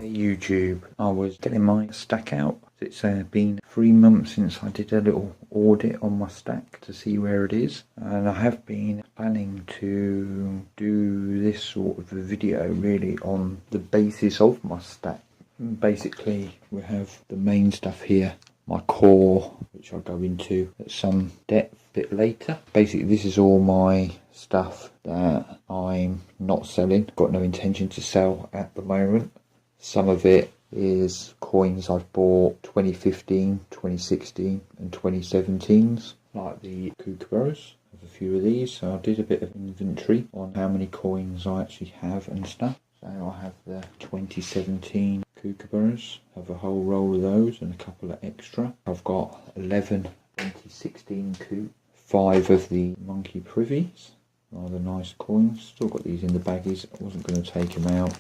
Hey YouTube, I was getting my stack out. It's been 3 months since I did a little audit on my stack to see where it is, and I have been planning to do this sort of a video really on the basis of my stack. Basically, we have the main stuff here, my core, which I'll go into at some depth a bit later. Basically, this is all my stuff that I'm not selling, got no intention to sell at the moment. Some of it is coins I've bought 2015, 2016 and 2017s, like the kookaburras. I have a few of these, so I did a bit of inventory on how many coins I actually have and stuff. So I have the 2017 kookaburras, have a whole roll of those and a couple of extra. I've got 11 2016 kook, 5 of the monkey privies, rather nice coins. Still got these in the baggies, I wasn't going to take them out.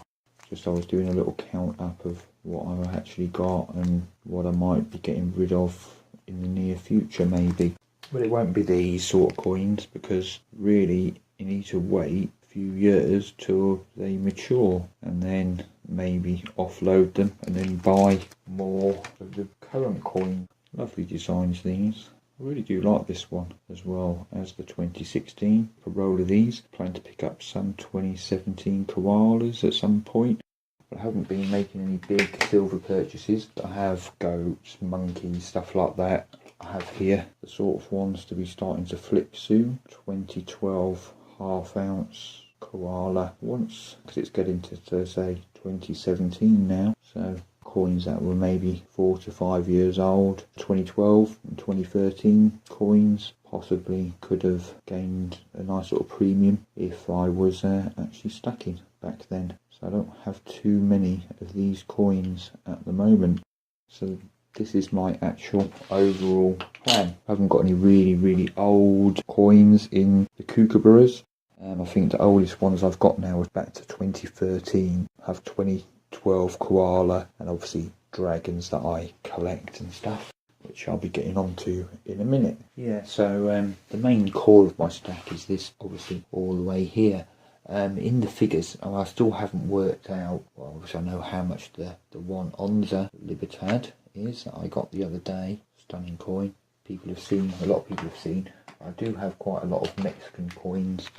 Just I was doing a little count up of what I've actually got and what I might be getting rid of in the near future maybe. But it won't be these sort of coins, because really you need to wait a few years till they mature and then maybe offload them and then buy more of the current coin. Lovely designs these. I really do like this one as well as the 2016. A roll of these. Plan to pick up some 2017 koalas at some point. But I haven't been making any big silver purchases. I have goats, monkeys, stuff like that. I have here the sort of ones to be starting to flip soon. 2012 half ounce koala once, because it's getting to say 2017 now. So coins that were maybe 4 to 5 years old. 2012 and 2013 coins possibly could have gained a nice little premium if I was actually stacking back then. So I don't have too many of these coins at the moment. So this is my actual overall plan. I haven't got any really old coins in the kookaburras. I think the oldest ones I've got now is back to 2013. I have 2012 koala and obviously dragons that I collect and stuff, which I'll be getting onto in a minute. Yeah, so the main core of my stack is this, obviously all the way here. In the figures, I still haven't worked out, well obviously I know how much the one Onza Libertad is that I got the other day. Stunning coin. People have seen, a lot of people have seen. I do have quite a lot of Mexican coins,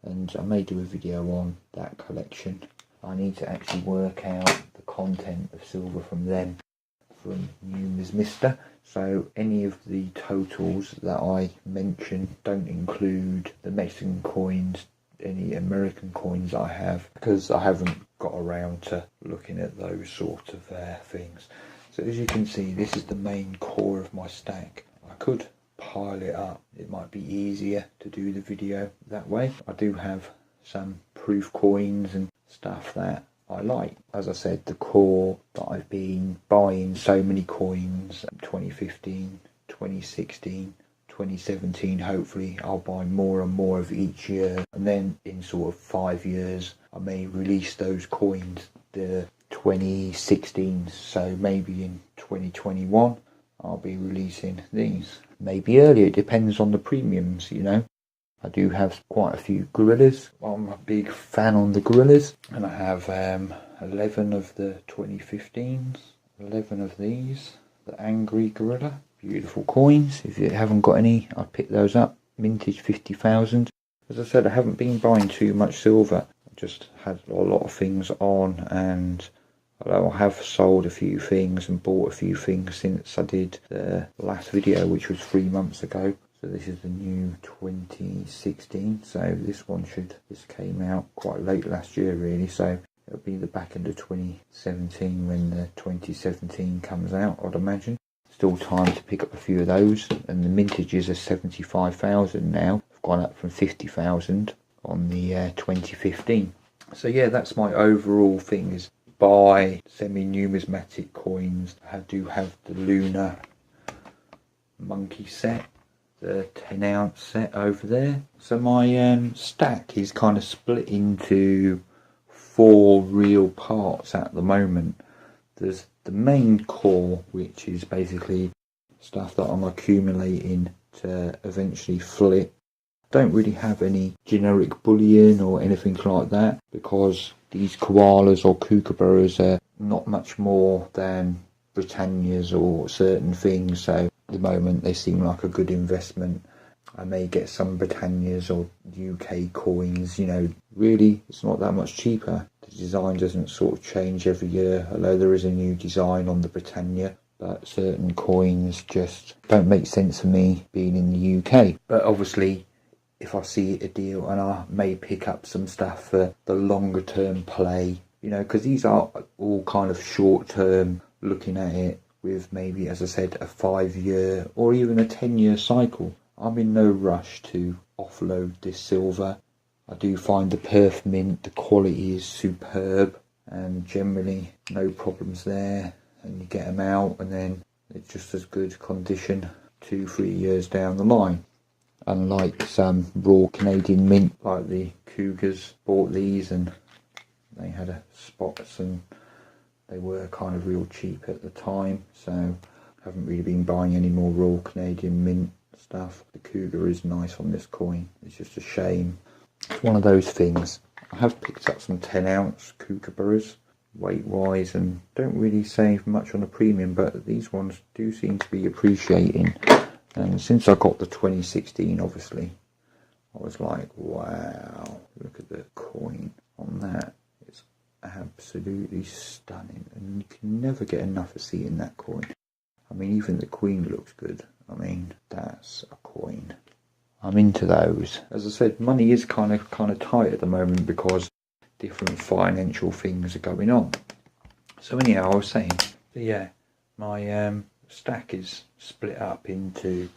and I may do a video on that collection. I need to actually work out the content of silver from them, from Numismista. So any of the totals that I mention don't include the Mexican coins, any American coins I have, because I haven't got around to looking at those sort of things. So as you can see, this is the main core of my stack. I could pile it up, it might be easier to do the video that way. I do have some proof coins and stuff that I like. As I said, the core that I've been buying so many coins, 2015, 2016, 2017, hopefully I'll buy more and more of each year, and then in sort of 5 years I may release those coins, the 2016s, so maybe in 2021 I'll be releasing these. Maybe earlier, it depends on the premiums, you know. I do have quite a few gorillas. I'm a big fan on the gorillas, and I have 11 of the 2015s, 11 of these, the Angry Gorilla. Beautiful coins. If you haven't got any, I'll pick those up. Mintage 50,000. As I said, I haven't been buying too much silver. I just had a lot of things on, and I have sold a few things and bought a few things since I did the last video, which was 3 months ago. So this is the new 2016. So this came out quite late last year really. So it'll be the back end of 2017 when the 2017 comes out, I'd imagine. Still time to pick up a few of those, and the mintages are 75,000 now. I've gone up from 50,000 on the 2015. So yeah, that's my overall thing, is buy semi-numismatic coins. I do have the Lunar monkey set, the 10 ounce set over there. So my stack is kind of split into 4 real parts at the moment. There's the main core, which is basically stuff that I'm accumulating to eventually flip Don't really have any generic bullion or anything like that, because these koalas or kookaburras are not much more than Britannias or certain things, so at the moment they seem like a good investment. I may get some Britannias or UK coins, really it's not that much cheaper. The design doesn't sort of change every year, although there is a new design on the Britannia, but certain coins just don't make sense for me being in the UK. But obviously, if I see a deal, and I may pick up some stuff for the longer term play, because these are all kind of short term, looking at it with maybe, as I said, a 5-year or even a 10-year cycle. I'm in no rush to offload this silver. I do find the Perth Mint, the quality is superb, and generally no problems there, and you get them out and then it's just as good condition 2-3 years down the line. Unlike some raw Canadian mint, like the Cougars bought these and they had a spots and they were kind of real cheap at the time, so I haven't really been buying any more raw Canadian mint stuff. The Cougar is nice on this coin, it's just a shame. It's one of those things. I have picked up some 10-ounce kookaburras weight wise and don't really save much on the premium, but these ones do seem to be appreciating. And since I got the 2016, obviously, I was like, wow, look at the coin on that. It's absolutely stunning. And you can never get enough of seeing that coin. I mean, even the Queen looks good. I mean, that's a coin. I'm into those. As I said, money is kind of tight at the moment because different financial things are going on. So anyhow, I was saying, yeah, my stack is split up into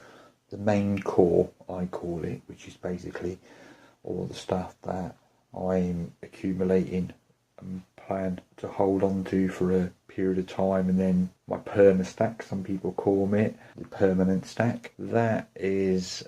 the main core, I call it, which is basically all the stuff that I'm accumulating and plan to hold on to for a period of time, and then my perma stack, some people call it, the permanent stack, that is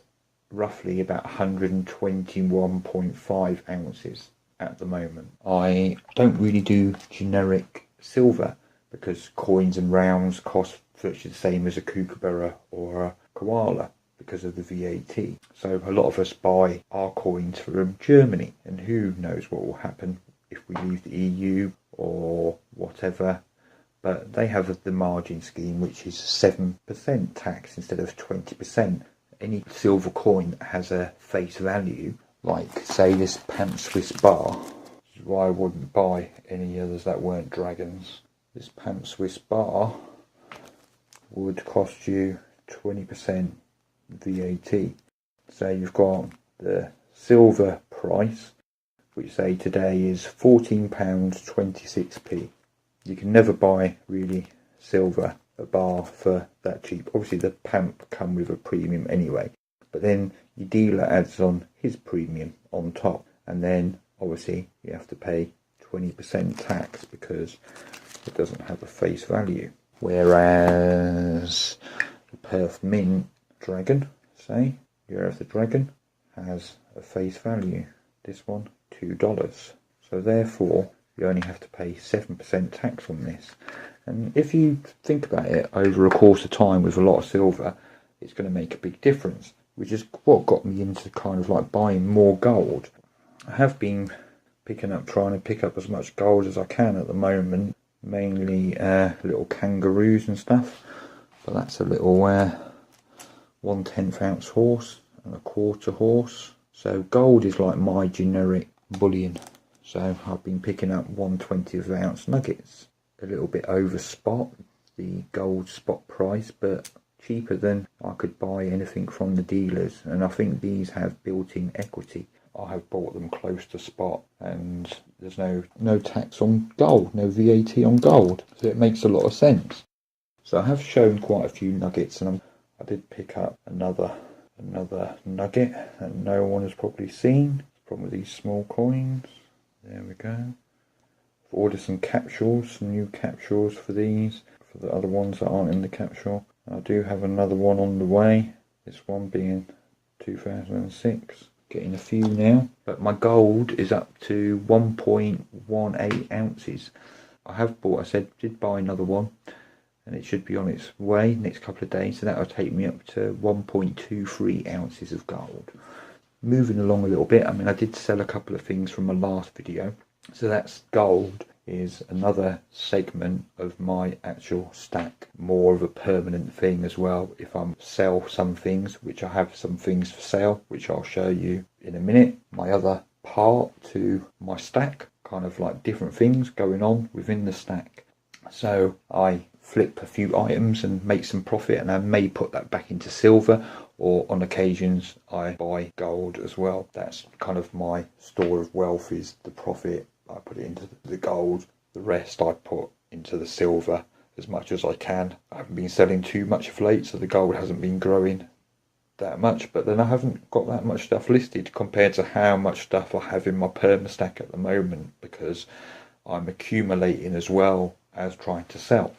roughly about 121.5 ounces at the moment. I don't really do generic silver because coins and rounds cost virtually the same as a kookaburra or a koala because of the VAT. So a lot of us buy our coins from Germany, and who knows what will happen if we leave the EU or whatever. But they have the margin scheme, which is 7% tax instead of 20%. Any silver coin that has a face value, like say this Pamp Swiss bar, which is why I wouldn't buy any others that weren't dragons. This Pamp Swiss bar would cost you 20% VAT. So you've got the silver price, which say today is £14.26p. You can never buy really silver, a bar, for that cheap. Obviously the Pamp come with a premium anyway, but then your dealer adds on his premium on top, and then obviously you have to pay 20% tax because it doesn't have a face value. Whereas the Perth Mint Dragon, say, Year of the Dragon, has a face value. This one, $2. So therefore, you only have to pay 7% tax on this. And if you think about it over a course of time with a lot of silver, it's going to make a big difference, which is what got me into kind of like buying more gold. I have been trying to pick up as much gold as I can at the moment, mainly little kangaroos and stuff, but that's a little 1/10 ounce horse and a quarter horse. So gold is like my generic bullion. So I've been picking up 1/20 ounce nuggets, a little bit over spot, the gold spot price, but cheaper than I could buy anything from the dealers. And I think these have built-in equity. I have bought them close to spot, and there's no tax on gold, no VAT on gold, so it makes a lot of sense. So I have shown quite a few nuggets, and I did pick up another nugget that no one has probably seen. It's probably these small coins. There we go. I've ordered some capsules, some new capsules for these, for the other ones that aren't in the capsule. I do have another one on the way, this one being 2006. Getting a few now, but my gold is up to 1.18 ounces. I did buy another one, and it should be on its way next couple of days, so that will take me up to 1.23 ounces of gold. moving along a little bit. I mean, I did sell a couple of things from my last video. So that's gold is another segment of my actual stack, more of a permanent thing as well. If I sell some things, which I have some things for sale, which I'll show you in a minute. My other part to my stack, kind of like different things going on within the stack. So I flip a few items and make some profit, and I may put that back into silver, or on occasions I buy gold as well. That's kind of my store of wealth, is the profit. I put it into the gold, the rest I put into the silver as much as I can. I haven't been selling too much of late, so the gold hasn't been growing that much, but then I haven't got that much stuff listed compared to how much stuff I have in my perma stack at the moment, because I'm accumulating as well as trying to sell.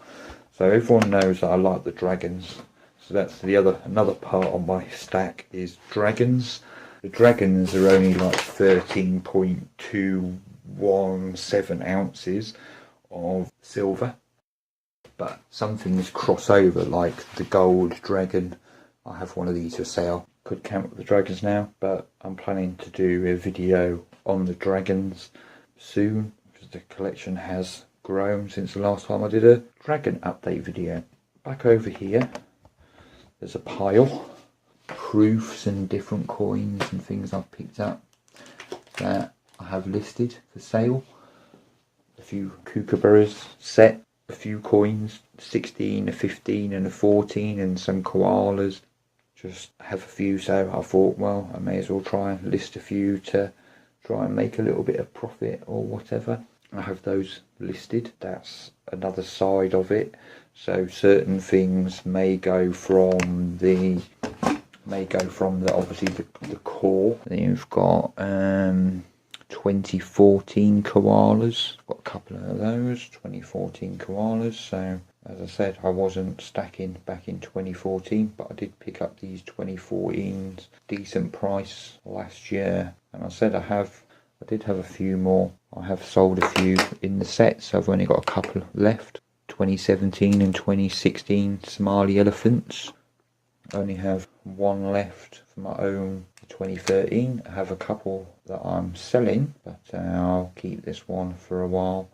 So everyone knows that I like the dragons, so that's another part of my stack is dragons. The dragons are only like 13.217 ounces of silver, but some things cross over, like the gold dragon. I have one of these for sale. Could count the dragons now, but I'm planning to do a video on the dragons soon, because the collection has grown since the last time I did a dragon update video. Back over here, there's a pile, proofs and different coins and things I've picked up that I have listed for sale. A few kookaburras set, a few coins, 16, a 15 and a 14, and some koalas. Just have a few, so I thought, well, I may as well try and list a few to try and make a little bit of profit or whatever. I have those listed. That's another side of it. So certain things may go from the obviously the core. Then you've got 2014 koalas. Got a couple of those 2014 koalas. So as I said, I wasn't stacking back in 2014, but I did pick up these 2014s, decent price last year. And I said I did have a few more. I have sold a few in the set, so I've only got a couple left. 2017 and 2016 Somali elephants. I only have one left for my own 2013. I have a couple that I'm selling, but I'll keep this one for a while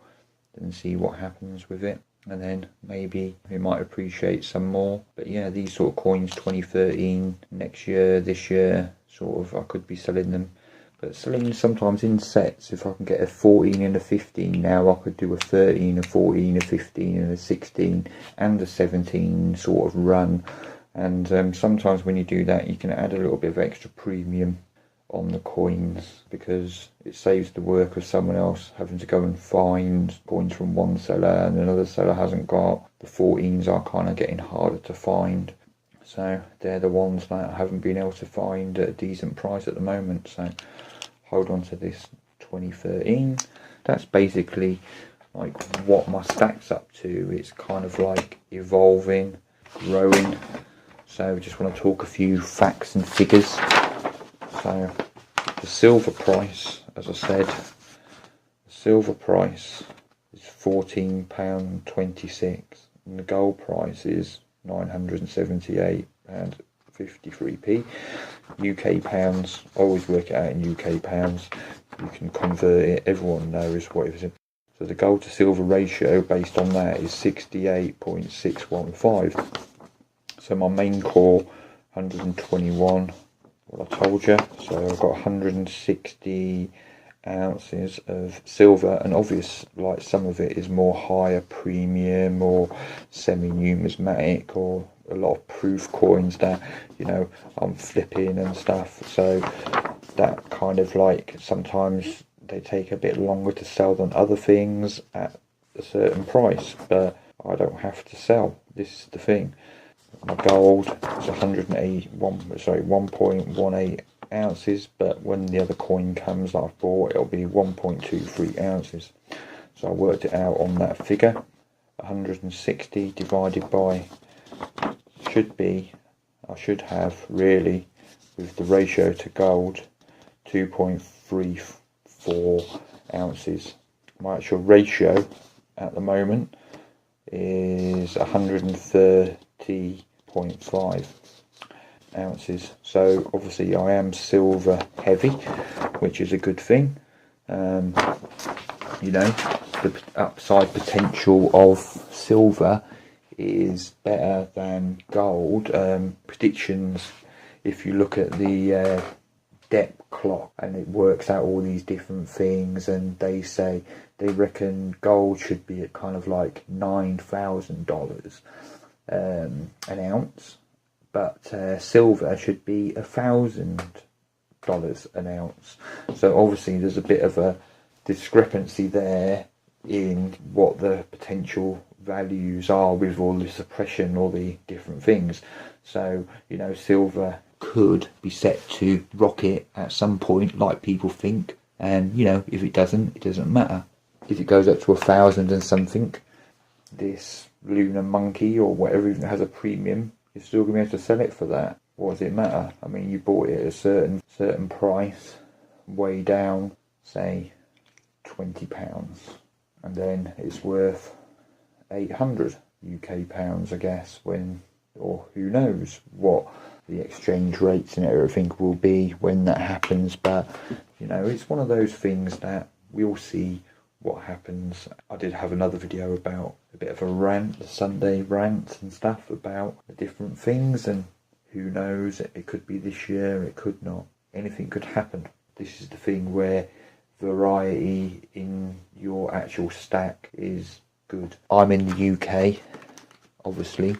and see what happens with it. And then maybe we might appreciate some more. But yeah, these sort of coins, 2013, next year, this year, sort of, I could be selling them. But selling sometimes in sets. If I can get a 14 and a 15 now, I could do a 13, a 14, a 15 and a 16 and a 17 sort of run. And sometimes when you do that, you can add a little bit of extra premium on the coins, because it saves the work of someone else having to go and find coins from one seller and another seller hasn't got. The 14s are kind of getting harder to find, so they're the ones that I haven't been able to find at a decent price at the moment. So hold on to this 2013. That's basically like what my stack's up to. It's kind of like evolving, growing. So just want to talk a few facts and figures. So the silver price, as I said, the silver price is £14.26 and the gold price is £978.53p. UK pounds, I always work it out in UK pounds. You can convert it, everyone knows what it is. So the gold to silver ratio based on that is 68.615. So my main core, 121, what I told you. So I've got 160 ounces of silver, and obvious, like some of it is more higher premium or semi-numismatic, or a lot of proof coins that, you know, I'm flipping and stuff. So that kind of like, sometimes they take a bit longer to sell than other things at a certain price, but I don't have to sell. This is the thing. My gold is 1.18 ounces, but when the other coin comes that I've bought, it'll be 1.23 ounces. So I worked it out on that figure. 160 divided by, I should have really, with the ratio to gold, 2.34 ounces. My actual ratio at the moment is 130.5. ounces. So obviously I am silver heavy, which is a good thing. You know, the upside potential of silver is better than gold. Predictions, if you look at the depth clock, and it works out all these different things, and they say they reckon gold should be at kind of like $9,000 an ounce, but silver should be $1,000 an ounce. So obviously there's a bit of a discrepancy there in what the potential values are with all the suppression, all the different things. So, you know, silver could be set to rocket at some point, like people think, and you know, if it doesn't matter. If it goes up to 1,000 and something, this lunar monkey or whatever even has a premium, you're still going to be able to sell it for that. What does it matter? I mean, you bought it at a certain price, way down, say £20, and then it's worth 800 UK pounds, I guess, when, or who knows what the exchange rates and everything will be when that happens. But you know, it's one of those things that we'll see what happens. I did have another video about a bit of a rant, the Sunday rant and stuff about the different things, and who knows, it could be this year, it could not. Anything could happen. This is the thing where variety in your actual stack is good. I'm in the UK, obviously,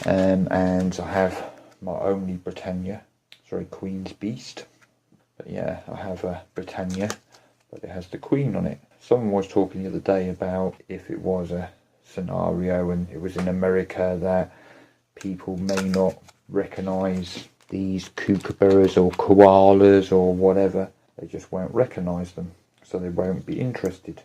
and I have my only Britannia, sorry, Queen's Beast. But yeah, I have a Britannia, but it has the Queen on it. Someone was talking the other day about if it was a scenario and it was in America that people may not recognise these kookaburras or koalas or whatever. They just won't recognise them, so they won't be interested.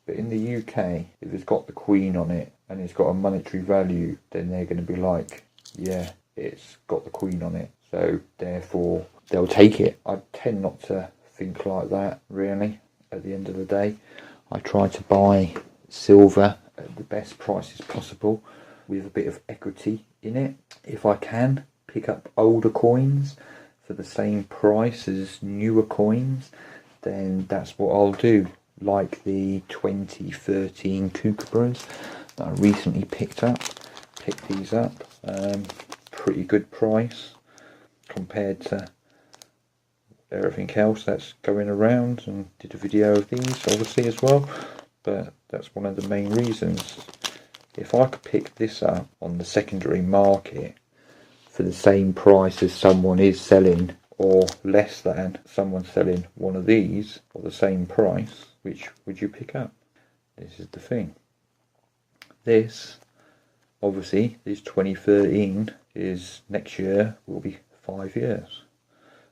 But in the UK, if it's got the Queen on it and it's got a monetary value, then they're going to be like, yeah, it's got the Queen on it, so therefore they'll take it. I tend not to think like that, really. At the end of the day, I try to buy silver at the best prices possible with a bit of equity in it. If I can pick up older coins for the same price as newer coins, then that's what I'll do. Like the 2013 kookaburras that I recently picked these up. Pretty good price compared to everything else that's going around, and did a video of these obviously as well. But that's one of the main reasons. If I could pick this up on the secondary market for the same price as someone is selling, or less than someone selling one of these for the same price, which would you pick up? This is the thing. This, obviously, this 2013 is next year will be 5 years.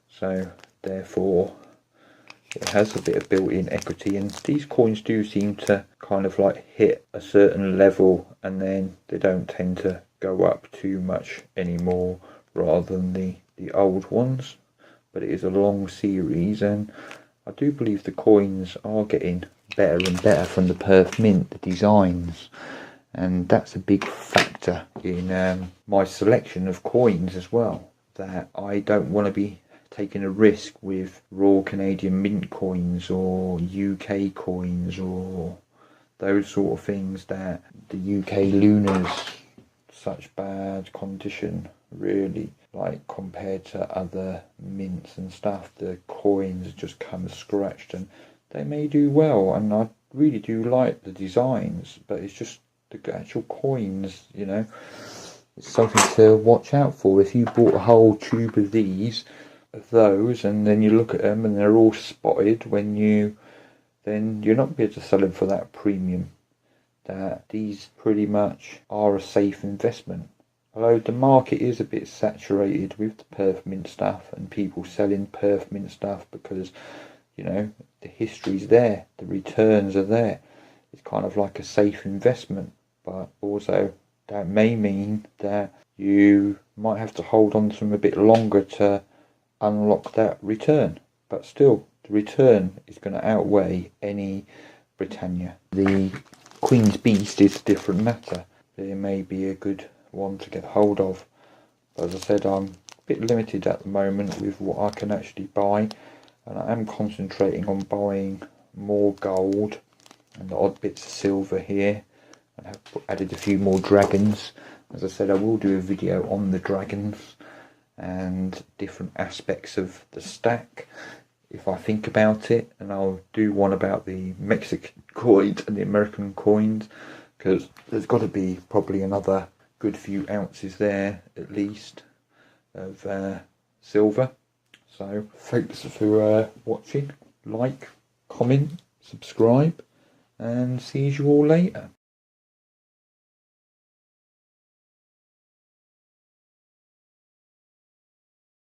So therefore it has a bit of built-in equity, and these coins do seem to kind of like hit a certain level and then they don't tend to go up too much anymore, rather than the old ones. But it is a long series, and I do believe the coins are getting better and better from the Perth Mint, the designs, and that's a big factor in my selection of coins as well, that I don't want to be taking a risk with Royal Canadian Mint coins or UK coins or those sort of things, that the UK Lunar's such bad condition, really, like compared to other mints and stuff. The coins just come scratched, and they may do well, and I really do like the designs, but it's just the actual coins, you know, it's something to watch out for. If you bought a whole tube of those, and then you look at them and they're all spotted, then you're not going to be able to sell them for that premium. That these pretty much are a safe investment. Although the market is a bit saturated with the Perth Mint stuff and people selling Perth Mint stuff because, you know, the history's there, the returns are there. It's kind of like a safe investment, but also that may mean that you might have to hold on to them a bit longer to unlock that return. But still, the return is going to outweigh any Britannia. The Queen's Beast is a different matter. There may be a good one to get hold of. But as I said, I'm a bit limited at the moment with what I can actually buy, and I am concentrating on buying more gold and the odd bits of silver here, and have added a few more dragons. As I said, I will do a video on the dragons and different aspects of the stack if I think about it, and I'll do one about the Mexican coins and the American coins, because there's got to be probably another good few ounces there at least of silver. So thanks for watching, like, comment, subscribe, and see you all later.